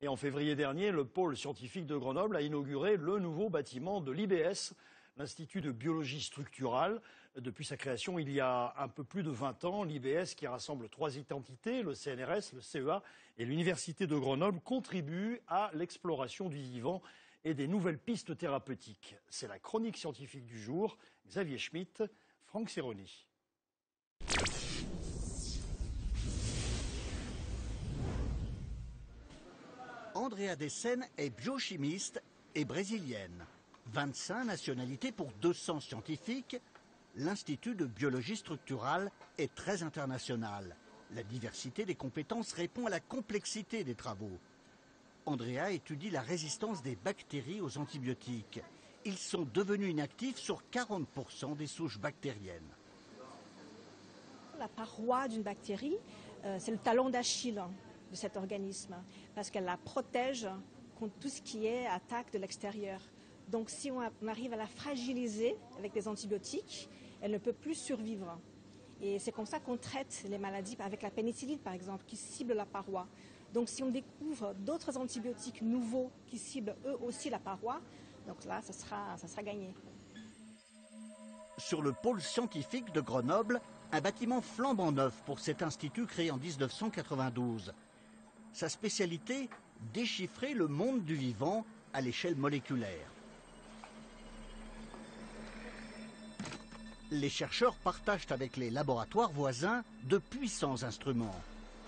Et en février dernier, le pôle scientifique de Grenoble a inauguré le nouveau bâtiment de l'IBS, l'Institut de biologie structurale. Depuis sa création il y a un peu plus de 20 ans, l'IBS, qui rassemble 3 entités, le CNRS, le CEA et l'Université de Grenoble, contribue à l'exploration du vivant et des nouvelles pistes thérapeutiques. C'est la chronique scientifique du jour. Xavier Schmitt, Franck Serroni. Andrea Dessen est biochimiste et brésilienne. 25 nationalités pour 200 scientifiques. L'Institut de biologie structurale est très international. La diversité des compétences répond à la complexité des travaux. Andrea étudie la résistance des bactéries aux antibiotiques. Ils sont devenus inactifs sur 40% des souches bactériennes. La paroi d'une bactérie, c'est le talon d'Achille de cet organisme, parce qu'elle la protège contre tout ce qui est attaque de l'extérieur. Donc si on arrive à la fragiliser avec des antibiotiques, elle ne peut plus survivre. Et c'est comme ça qu'on traite les maladies avec la pénicilline par exemple, qui cible la paroi. Donc si on découvre d'autres antibiotiques nouveaux qui ciblent eux aussi la paroi, donc là ça sera gagné. Sur le pôle scientifique de Grenoble, un bâtiment flambant neuf pour cet institut créé en 1992. Sa spécialité, déchiffrer le monde du vivant à l'échelle moléculaire. Les chercheurs partagent avec les laboratoires voisins de puissants instruments.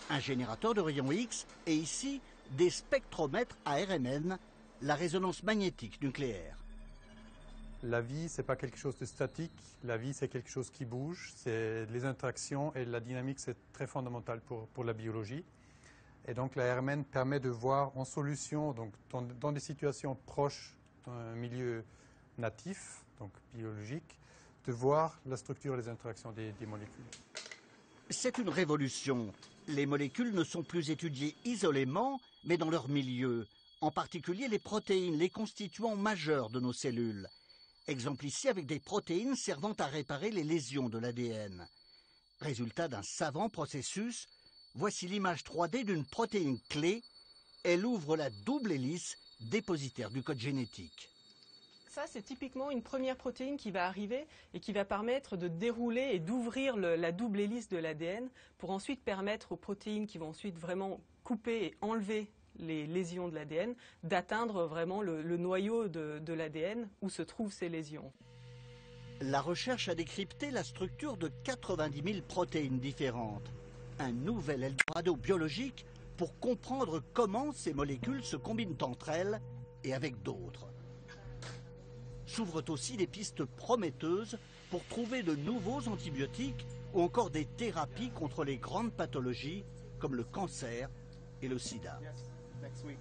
Un générateur de rayons X et ici des spectromètres à RMN, la résonance magnétique nucléaire. La vie, ce n'est pas quelque chose de statique. La vie, c'est quelque chose qui bouge. C'est les interactions et la dynamique, c'est très fondamental pour la biologie. Et donc la RMN permet de voir en solution, donc dans des situations proches d'un milieu natif, donc biologique, de voir la structure et les interactions des molécules. C'est une révolution. Les molécules ne sont plus étudiées isolément, mais dans leur milieu. En particulier les protéines, les constituants majeurs de nos cellules. Exemple ici avec des protéines servant à réparer les lésions de l'ADN. Résultat d'un savant processus, voici l'image 3D d'une protéine clé. Elle ouvre la double hélice dépositaire du code génétique. Ça, c'est typiquement une première protéine qui va arriver et qui va permettre de dérouler et d'ouvrir la double hélice de l'ADN pour ensuite permettre aux protéines qui vont ensuite vraiment couper et enlever les lésions de l'ADN, d'atteindre vraiment le noyau de l'ADN où se trouvent ces lésions. La recherche a décrypté la structure de 90 000 protéines différentes. Un nouvel Eldorado biologique pour comprendre comment ces molécules se combinent entre elles et avec d'autres. S'ouvrent aussi des pistes prometteuses pour trouver de nouveaux antibiotiques ou encore des thérapies contre les grandes pathologies comme le cancer et le sida. Next week.